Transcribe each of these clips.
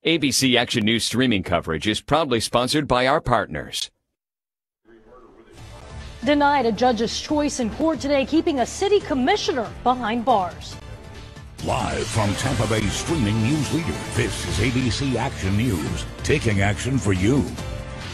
ABC Action News streaming coverage is proudly sponsored by our partners. Denied a judge's choice in court today, keeping a city commissioner behind bars. Live from Tampa Bay streaming news leader, this is ABC Action News, taking action for you.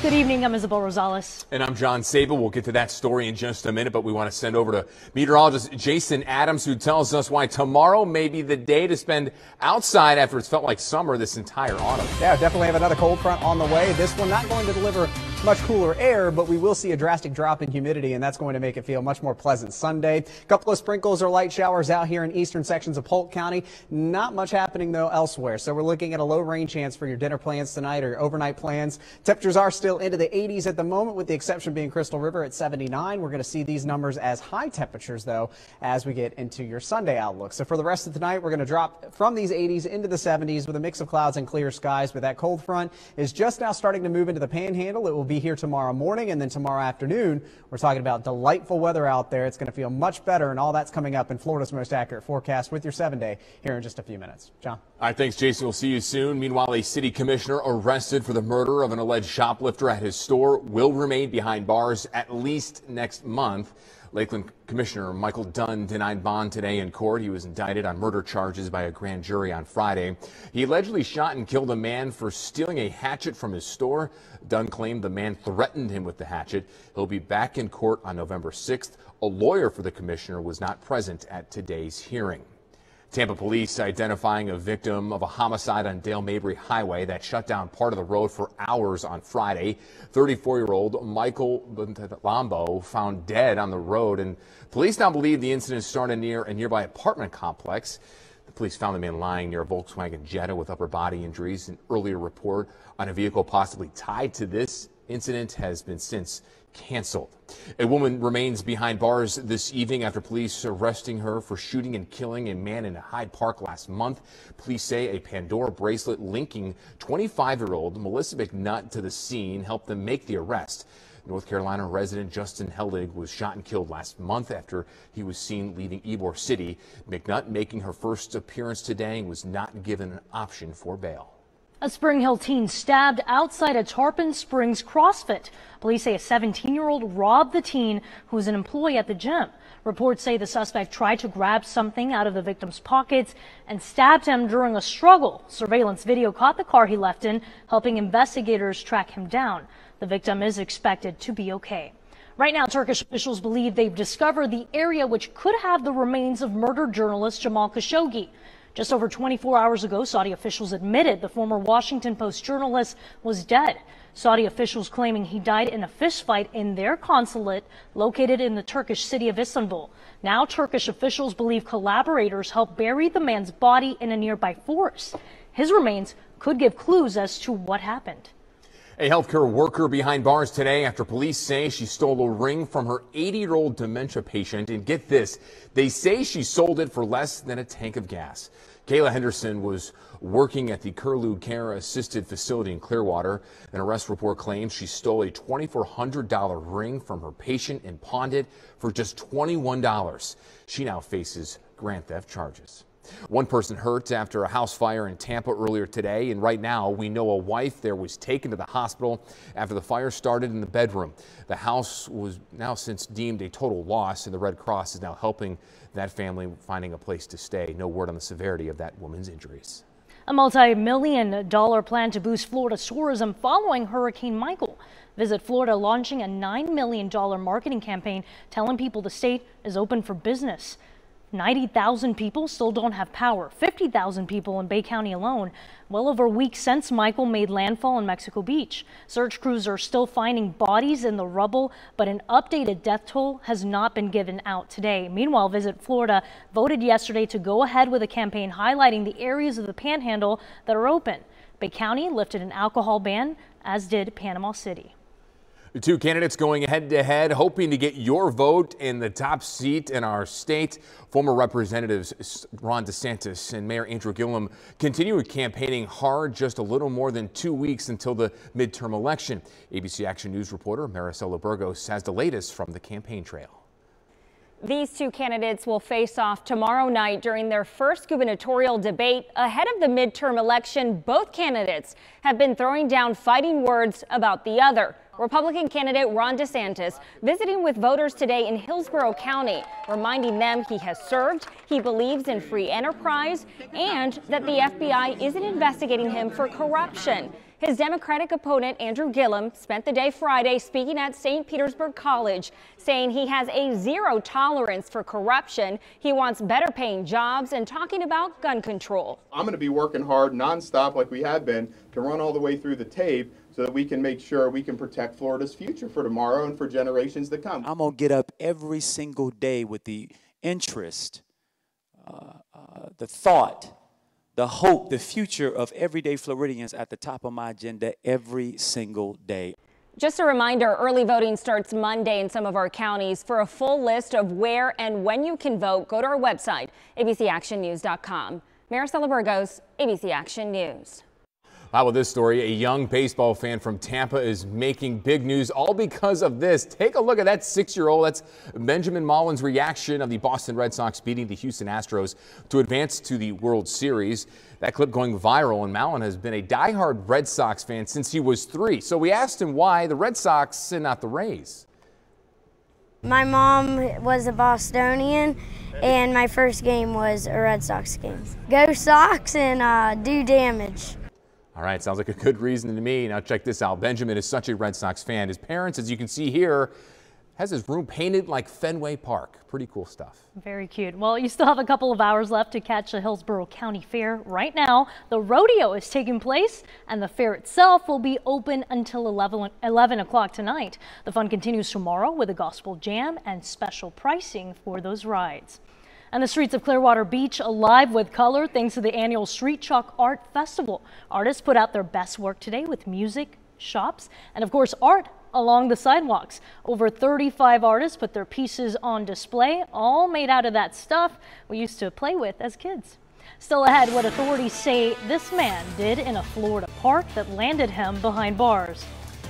Good evening, I'm Isabel Rosales. And I'm John Sable. We'll get to that story in just a minute, but we want to send over to meteorologist Jason Adams, who tells us why tomorrow may be the day to spend outside after it's felt like summer this entire autumn. Yeah, definitely have another cold front on the way. This one not going to deliver much cooler air, but we will see a drastic drop in humidity, and that's going to make it feel much more pleasant Sunday. A couple of sprinkles or light showers out here in eastern sections of Polk County. Not much happening, though, elsewhere. So we're looking at a low rain chance for your dinner plans tonight or overnight plans. Temperatures are still into the 80s at the moment, with the exception being Crystal River at 79. We're going to see these numbers as high temperatures, though, as we get into your Sunday outlook. So for the rest of the night, we're going to drop from these 80s into the 70s with a mix of clouds and clear skies. But that cold front is just now starting to move into the panhandle. It will be here tomorrow morning, and then tomorrow afternoon, we're talking about delightful weather out there. It's going to feel much better, and all that's coming up in Florida's most accurate forecast with your 7-day here in just a few minutes. John. All right, thanks, Jason. We'll see you soon. Meanwhile, a city commissioner arrested for the murder of an alleged shoplifter at his store will remain behind bars at least next month. Lakeland Commissioner Michael Dunn denied bond today in court. He was indicted on murder charges by a grand jury on Friday. He allegedly shot and killed a man for stealing a hatchet from his store. Dunn claimed the man threatened him with the hatchet. He'll be back in court on November 6th. A lawyer for the commissioner was not present at today's hearing. Tampa police identifying a victim of a homicide on Dale Mabry Highway that shut down part of the road for hours on Friday. 34-year-old Michael Lambo found dead on the road, and police now believe the incident started near a nearby apartment complex. The police found the man lying near a Volkswagen Jetta with upper body injuries. An earlier report on a vehicle possibly tied to this incident has been since canceled. A woman remains behind bars this evening after police arresting her for shooting and killing a man in Hyde Park last month. Police say a Pandora bracelet linking 25-year-old Melissa McNutt to the scene helped them make the arrest. North Carolina resident Justin Heldig was shot and killed last month after he was seen leaving Ybor City. McNutt making her first appearance today was not given an option for bail. A Spring Hill teen stabbed outside a Tarpon Springs CrossFit. Police say a 17-year-old robbed the teen, who was an employee at the gym. Reports say the suspect tried to grab something out of the victim's pockets and stabbed him during a struggle. Surveillance video caught the car he left in, helping investigators track him down. The victim is expected to be okay. Right now, Turkish officials believe they've discovered the area which could have the remains of murdered journalist Jamal Khashoggi. Just over 24 hours ago, Saudi officials admitted the former Washington Post journalist was dead. Saudi officials claiming he died in a fistfight in their consulate located in the Turkish city of Istanbul. Now, Turkish officials believe collaborators helped bury the man's body in a nearby forest. His remains could give clues as to what happened. A healthcare worker behind bars today after police say she stole a ring from her 80-year-old dementia patient. And get this, they say she sold it for less than a tank of gas. Kayla Henderson was working at the Curlew Care Assisted Facility in Clearwater. An arrest report claims she stole a $2,400 ring from her patient and pawned it for just $21. She now faces grand theft charges. One person hurt after a house fire in Tampa earlier today, and right now we know a wife there was taken to the hospital after the fire started in the bedroom. The house was now since deemed a total loss, and the Red Cross is now helping that family finding a place to stay. No word on the severity of that woman's injuries. A multi-million-dollar plan to boost Florida's tourism following Hurricane Michael. Visit Florida launching a $9 million marketing campaign telling people the state is open for business. 90,000 people still don't have power. 50,000 people in Bay County alone. Well over a week since Michael made landfall in Mexico Beach. Search crews are still finding bodies in the rubble, but an updated death toll has not been given out today. Meanwhile, Visit Florida voted yesterday to go ahead with a campaign highlighting the areas of the Panhandle that are open. Bay County lifted an alcohol ban, as did Panama City. The two candidates going head-to-head, hoping to get your vote in the top seat in our state. Former Representatives Ron DeSantis and Mayor Andrew Gillum continue campaigning hard just a little more than 2 weeks until the midterm election. ABC Action News reporter Maricela Burgos has the latest from the campaign trail. These two candidates will face off tomorrow night during their first gubernatorial debate ahead of the midterm election. Both candidates have been throwing down fighting words about the other. Republican candidate Ron DeSantis visiting with voters today in Hillsborough County, reminding them he has served, he believes in free enterprise, and that the FBI isn't investigating him for corruption. His Democratic opponent, Andrew Gillum, spent the day Friday speaking at St. Petersburg College, saying he has a zero tolerance for corruption. He wants better paying jobs and talking about gun control. I'm going to be working hard nonstop like we have been to run all the way through the tape so that we can make sure we can protect Florida's future for tomorrow and for generations to come. I'm going to get up every single day with the interest, the thought, the hope, the future of everyday Floridians at the top of my agenda every single day. Just a reminder, early voting starts Monday in some of our counties. For a full list of where and when you can vote, go to our website, abcactionnews.com. Maricela Burgos, ABC Action News. How about this story? A young baseball fan from Tampa is making big news all because of this. Take a look at that 6-year-old. That's Benjamin Mullen's reaction of the Boston Red Sox beating the Houston Astros to advance to the World Series. That clip going viral, and Mullen has been a diehard Red Sox fan since he was 3. So we asked him why the Red Sox and not the Rays. My mom was a Bostonian, and my first game was a Red Sox game. Go Sox and do damage. All right, sounds like a good reason to me. Now check this out. Benjamin is such a Red Sox fan. His parents, as you can see here, has his room painted like Fenway Park. Pretty cool stuff. Very cute. Well, you still have a couple of hours left to catch the Hillsborough County Fair. Right now, the rodeo is taking place, and the fair itself will be open until 11 o'clock tonight. The fun continues tomorrow with a gospel jam and special pricing for those rides. And the streets of Clearwater Beach alive with color thanks to the annual Street Chalk Art Festival. Artists put out their best work today with music, shops, and of course art along the sidewalks. Over 35 artists put their pieces on display, all made out of that stuff we used to play with as kids. Still ahead, what authorities say this man did in a Florida park that landed him behind bars.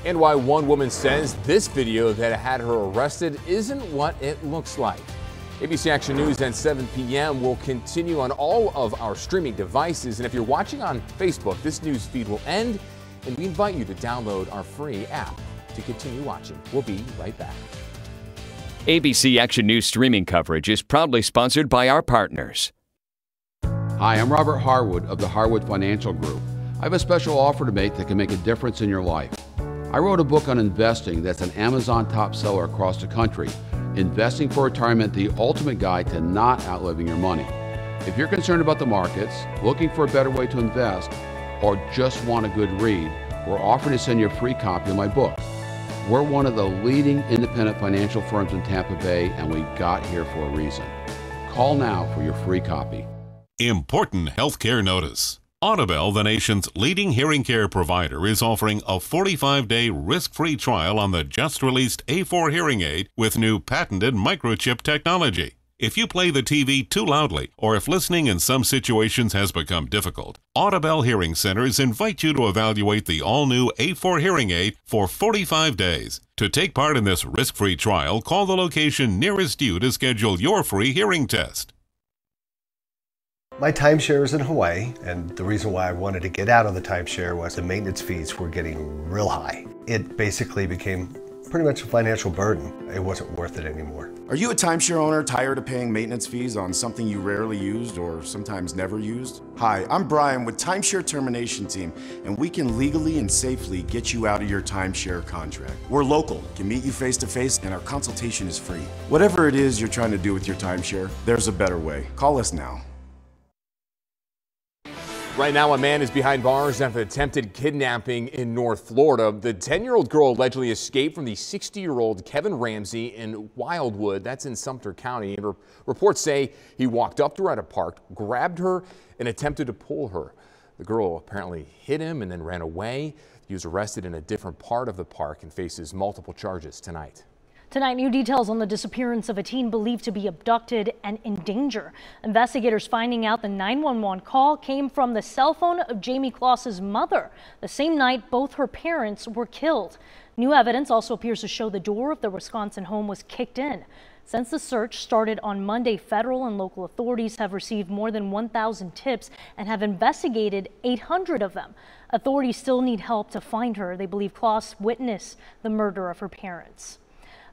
And why one woman says this video that had her arrested isn't what it looks like. ABC Action News at 7 p.m. will continue on all of our streaming devices. And if you're watching on Facebook, this news feed will end, and we invite you to download our free app to continue watching. We'll be right back. ABC Action News streaming coverage is proudly sponsored by our partners. Hi, I'm Robert Harwood of the Harwood Financial Group. I have a special offer to make that can make a difference in your life. I wrote a book on investing that's an Amazon top seller across the country. Investing for Retirement, the ultimate guide to not outliving your money. If you're concerned about the markets, looking for a better way to invest, or just want a good read, we're offering to send you a free copy of my book. We're one of the leading independent financial firms in Tampa Bay, and we got here for a reason. Call now for your free copy. Important healthcare notice. Audibel, the nation's leading hearing care provider, is offering a 45-day risk-free trial on the just-released A4 hearing aid with new patented microchip technology. If you play the TV too loudly, or if listening in some situations has become difficult, Audibel Hearing Centers invite you to evaluate the all-new A4 hearing aid for 45 days. To take part in this risk-free trial, call the location nearest you to schedule your free hearing test. My timeshare is in Hawaii, and the reason why I wanted to get out of the timeshare was the maintenance fees were getting real high. It basically became pretty much a financial burden. It wasn't worth it anymore. Are you a timeshare owner tired of paying maintenance fees on something you rarely used or sometimes never used? Hi, I'm Brian with Timeshare Termination Team, and we can legally and safely get you out of your timeshare contract. We're local, can meet you face to face, and our consultation is free. Whatever it is you're trying to do with your timeshare, there's a better way. Call us now. Right now, a man is behind bars after attempted kidnapping in North Florida. The 10-year-old girl allegedly escaped from the 60-year-old Kevin Ramsey in Wildwood. That's in Sumter County. And reports say he walked up to her at a park, grabbed her, and attempted to pull her. The girl apparently hit him and then ran away. He was arrested in a different part of the park and faces multiple charges tonight. Tonight, new details on the disappearance of a teen believed to be abducted and in danger. Investigators finding out the 911 call came from the cell phone of Jamie Kloss's mother. The same night, both her parents were killed. New evidence also appears to show the door of the Wisconsin home was kicked in. Since the search started on Monday, federal and local authorities have received more than 1,000 tips and have investigated 800 of them. Authorities still need help to find her. They believe Klaus witnessed the murder of her parents.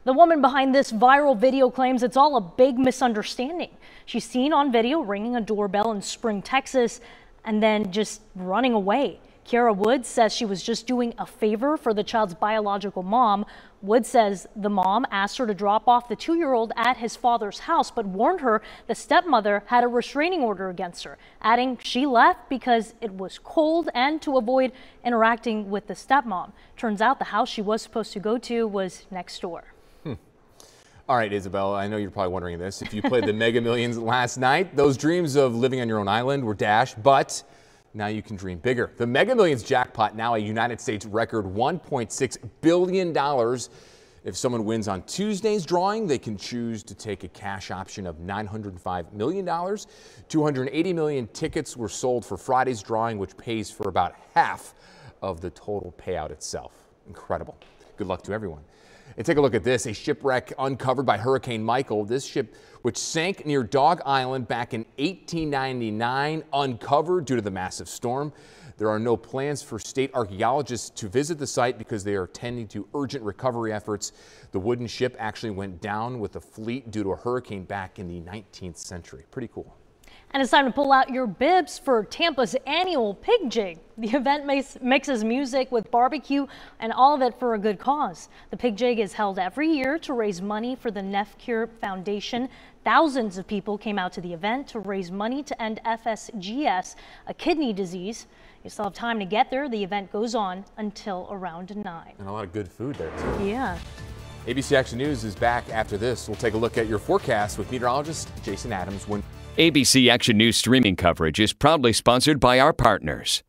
The woman behind this viral video claims it's all a big misunderstanding. She's seen on video ringing a doorbell in Spring, Texas, and then just running away. Kiara Woods says she was just doing a favor for the child's biological mom. Woods says the mom asked her to drop off the 2-year-old at his father's house, but warned her the stepmother had a restraining order against her, adding she left because it was cold and to avoid interacting with the stepmom. Turns out the house she was supposed to go to was next door. All right, Isabel, I know you're probably wondering this. If you played the Mega Millions last night, those dreams of living on your own island were dashed, but now you can dream bigger. The Mega Millions jackpot, now a United States record $1.6 billion. If someone wins on Tuesday's drawing, they can choose to take a cash option of $905 million. 280 million tickets were sold for Friday's drawing, which pays for about half of the total payout itself. Incredible. Good luck to everyone. And take a look at this, a shipwreck uncovered by Hurricane Michael. This ship, which sank near Dog Island back in 1899, uncovered due to the massive storm. There are no plans for state archaeologists to visit the site because they are tending to urgent recovery efforts. The wooden ship actually went down with the fleet due to a hurricane back in the 19th century. Pretty cool. And it's time to pull out your bibs for Tampa's annual Pig Jig. The event mixes music with barbecue and all of it for a good cause. The Pig Jig is held every year to raise money for the Neff Cure Foundation. Thousands of people came out to the event to raise money to end FSGS, a kidney disease. You still have time to get there. The event goes on until around 9. And a lot of good food there, too. Yeah. ABC Action News is back after this. We'll take a look at your forecast with meteorologist Jason Adams. ABC Action News streaming coverage is proudly sponsored by our partners.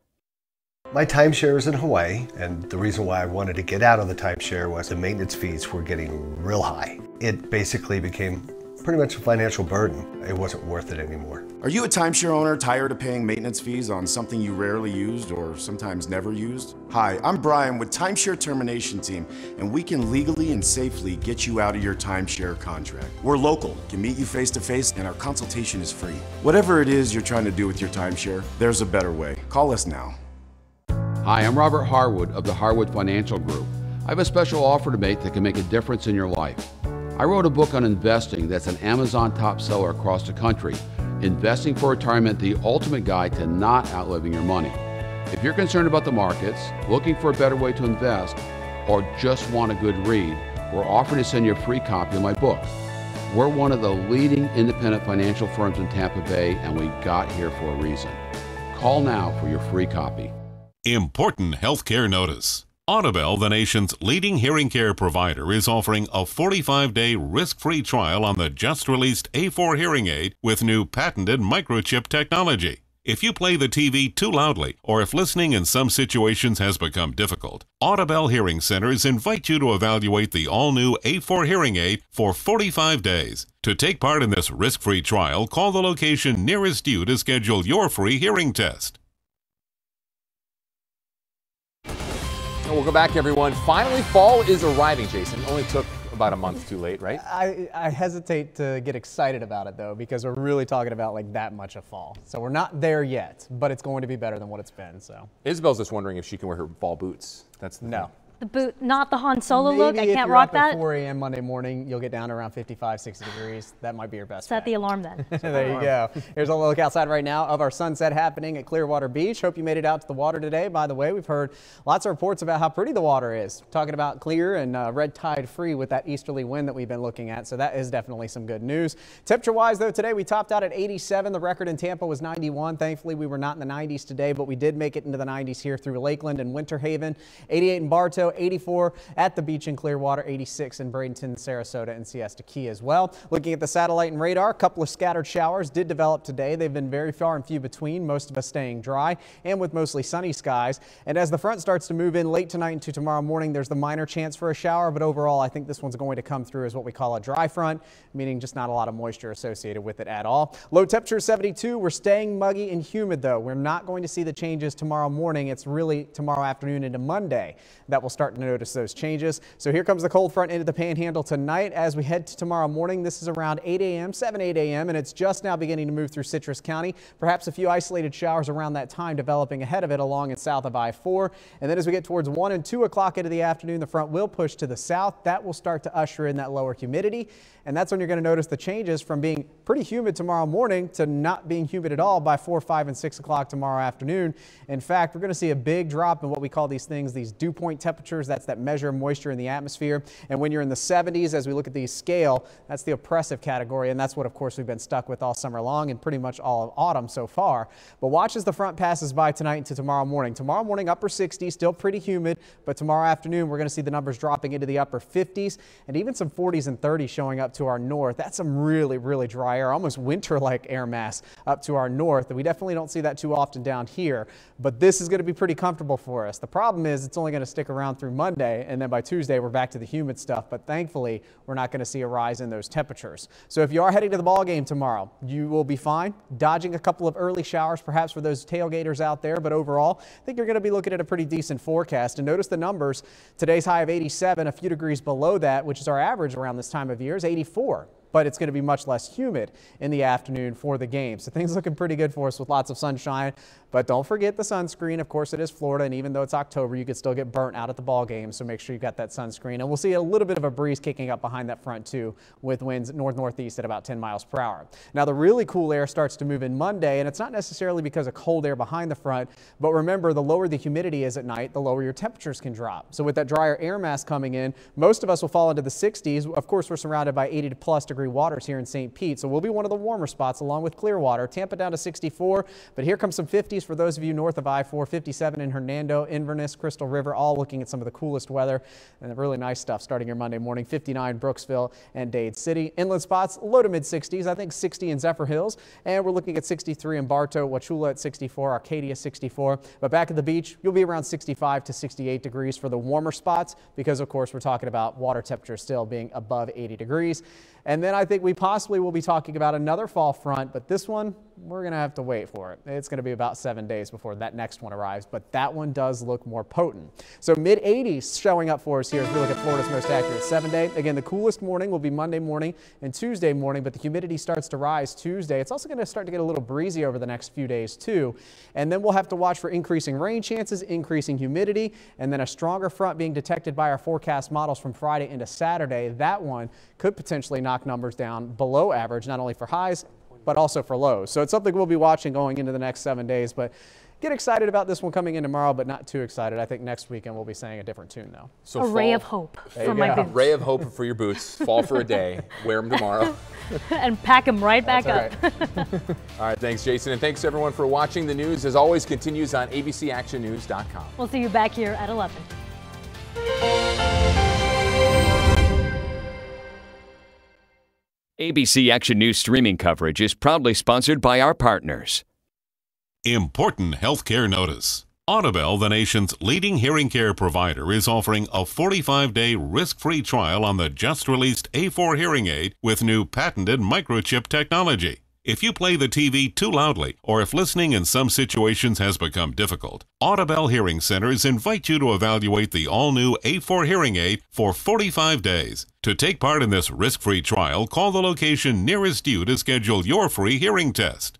My timeshare is in Hawaii, and the reason why I wanted to get out of the timeshare was the maintenance fees were getting real high. It basically became pretty much a financial burden. It wasn't worth it anymore. Are you a timeshare owner tired of paying maintenance fees on something you rarely used or sometimes never used? Hi, I'm Brian with Timeshare Termination Team, and we can legally and safely get you out of your timeshare contract. We're local, can meet you face to face, and our consultation is free. Whatever it is you're trying to do with your timeshare, there's a better way. Call us now. Hi, I'm Robert Harwood of the Harwood Financial Group. I have a special offer to make that can make a difference in your life. I wrote a book on investing that's an Amazon top seller across the country, Investing for Retirement, the ultimate guide to not outliving your money. If you're concerned about the markets, looking for a better way to invest, or just want a good read, we're offering to send you a free copy of my book. We're one of the leading independent financial firms in Tampa Bay, and we got here for a reason. Call now for your free copy. Important healthcare notice. Audibel, the nation's leading hearing care provider, is offering a 45-day risk-free trial on the just-released A4 hearing aid with new patented microchip technology. If you play the TV too loudly, or if listening in some situations has become difficult, Audibel Hearing Centers invite you to evaluate the all-new A4 hearing aid for 45 days. To take part in this risk-free trial, call the location nearest you to schedule your free hearing test. Welcome back, everyone. Finally, fall is arriving, Jason. It only took about a month too late, right? I hesitate to get excited about it, though, because we're really talking about like that much of fall. So we're not there yet, but it's going to be better than what it's been. So Isabel's just wondering if she can wear her fall boots. That's the thing. The boot, not the Han Solo Maybe look. I can't rock that. At 4 a.m. Monday morning, you'll get down to around 55, 60 degrees. That might be your best. Set the alarm then. There you go. Here's a look outside right now of our sunset happening at Clearwater Beach. Hope you made it out to the water today. By the way, we've heard lots of reports about how pretty the water is. Talking about clear and red tide free with that easterly wind that we've been looking at. So that is definitely some good news. Temperature wise, though, today we topped out at 87. The record in Tampa was 91. Thankfully, we were not in the 90s today, but we did make it into the 90s here through Lakeland and Winter Haven. 88 in Bartow, 84 at the beach in Clearwater, 86 in Bradenton, Sarasota, and Siesta Key as well. Looking at the satellite and radar, a couple of scattered showers did develop today. They've been very far and few between, most of us staying dry and with mostly sunny skies. And as the front starts to move in late tonight into tomorrow morning, there's the minor chance for a shower, but overall I think this one's going to come through as what we call a dry front, meaning just not a lot of moisture associated with it at all. Low temperature 72. We're staying muggy and humid, though. We're not going to see the changes tomorrow morning. It's really tomorrow afternoon into Monday that will start starting to notice those changes. So here comes the cold front into the Panhandle tonight as we head to tomorrow morning. This is around 8 a.m., 8 a.m., and it's just now beginning to move through Citrus County. Perhaps a few isolated showers around that time developing ahead of it along and south of I-4. And then as we get towards 1 and 2 o'clock into the afternoon, the front will push to the south. That will start to usher in that lower humidity. And that's when you're going to notice the changes from being pretty humid tomorrow morning to not being humid at all by 4, 5, and 6 o'clock tomorrow afternoon. In fact, we're going to see a big drop in what we call these things, these dew point temperatures. That's that measure of moisture in the atmosphere. And when you're in the 70s, as we look at these scale, that's the oppressive category. And that's what, of course, we've been stuck with all summer long and pretty much all of autumn so far. But watch as the front passes by tonight into tomorrow morning. Tomorrow morning, upper 60s, still pretty humid. But tomorrow afternoon, we're going to see the numbers dropping into the upper 50s and even some 40s and 30s showing up to our north. That's some really, really dry air, almost winter-like air mass up to our north. We definitely don't see that too often down here, but this is going to be pretty comfortable for us. The problem is it's only going to stick around through Monday, and then by Tuesday we're back to the humid stuff, but thankfully we're not going to see a rise in those temperatures. So if you are heading to the ball game tomorrow, you will be fine, dodging a couple of early showers perhaps for those tailgaters out there, but overall I think you're going to be looking at a pretty decent forecast. And notice the numbers. Today's high of 87, a few degrees below that, which is our average around this time of year, is 84. But it's going to be much less humid in the afternoon for the game. So things looking pretty good for us with lots of sunshine. But don't forget the sunscreen. Of course, it is Florida, and even though it's October, you could still get burnt out at the ball game. So make sure you've got that sunscreen. And we'll see a little bit of a breeze kicking up behind that front too, with winds north-northeast at about 10 miles per hour. Now the really cool air starts to move in Monday, and it's not necessarily because of cold air behind the front, but remember, the lower the humidity is at night, the lower your temperatures can drop. So with that drier air mass coming in, most of us will fall into the 60s. Of course, we're surrounded by 80+ degree waters here in St. Pete, so we'll be one of the warmer spots along with Clearwater. Tampa down to 64, but here comes some 50s for those of you north of I-4, 57 in Hernando, Inverness, Crystal River, all looking at some of the coolest weather and really nice stuff starting your Monday morning. 59 Brooksville and Dade City. Inland spots low to mid 60s, I think 60 in Zephyr Hills, and we're looking at 63 in Bartow, Wauchula at 64, Arcadia 64. But back at the beach, you'll be around 65 to 68 degrees for the warmer spots because, of course, we're talking about water temperature still being above 80 degrees. And then I think we possibly will be talking about another fall front, but this one, we're going to have to wait for it. It's going to be about 7 days before that next one arrives, but that one does look more potent. So mid-80s showing up for us here as we look at Florida's most accurate 7-day. Again, the coolest morning will be Monday morning and Tuesday morning, but the humidity starts to rise Tuesday. It's also going to start to get a little breezy over the next few days too. And then we'll have to watch for increasing rain chances, increasing humidity, and then a stronger front being detected by our forecast models from Friday into Saturday. That one could potentially knock numbers down below average, not only for highs, but also for lows. So it's something we'll be watching going into the next 7 days, but get excited about this one coming in tomorrow, but not too excited. I think next weekend we'll be saying a different tune though. So a ray of hope for my boots. Ray of hope for your boots. Fall for a day, wear them tomorrow. And pack them right back up. All right, thanks Jason, and thanks everyone for watching. The news as always continues on abcactionnews.com. We'll see you back here at 11. ABC Action News streaming coverage is proudly sponsored by our partners. Important healthcare notice. Audibel, the nation's leading hearing care provider, is offering a 45-day risk-free trial on the just-released A4 hearing aid with new patented microchip technology. If you play the TV too loudly, or if listening in some situations has become difficult, Audibel Hearing Centers invite you to evaluate the all-new A4 hearing aid for 45 days. To take part in this risk-free trial, call the location nearest you to schedule your free hearing test.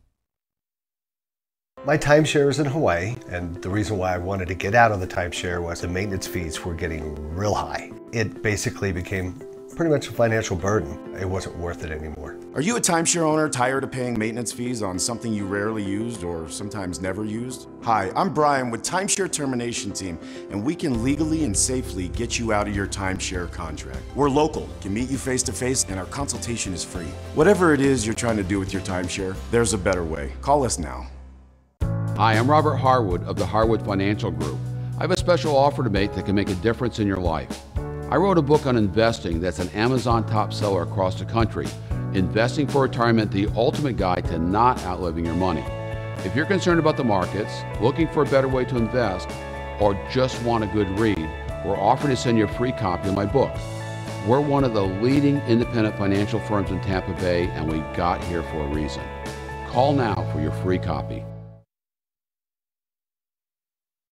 My timeshare is in Hawaii, and the reason why I wanted to get out of the timeshare was the maintenance fees were getting real high. It basically became pretty much a financial burden. It wasn't worth it anymore. Are you a timeshare owner tired of paying maintenance fees on something you rarely used or sometimes never used? Hi, I'm Brian with Timeshare Termination Team, and we can legally and safely get you out of your timeshare contract. We're local, can meet you face to face, and our consultation is free. Whatever it is you're trying to do with your timeshare, there's a better way. Call us now. Hi, I'm Robert Harwood of the Harwood Financial Group. I have a special offer to make that can make a difference in your life. I wrote a book on investing that's an Amazon top seller across the country. Investing for Retirement, the ultimate guide to not outliving your money. If you're concerned about the markets, looking for a better way to invest, or just want a good read, we're offering to send you a free copy of my book. We're one of the leading independent financial firms in Tampa Bay, and we got here for a reason. Call now for your free copy.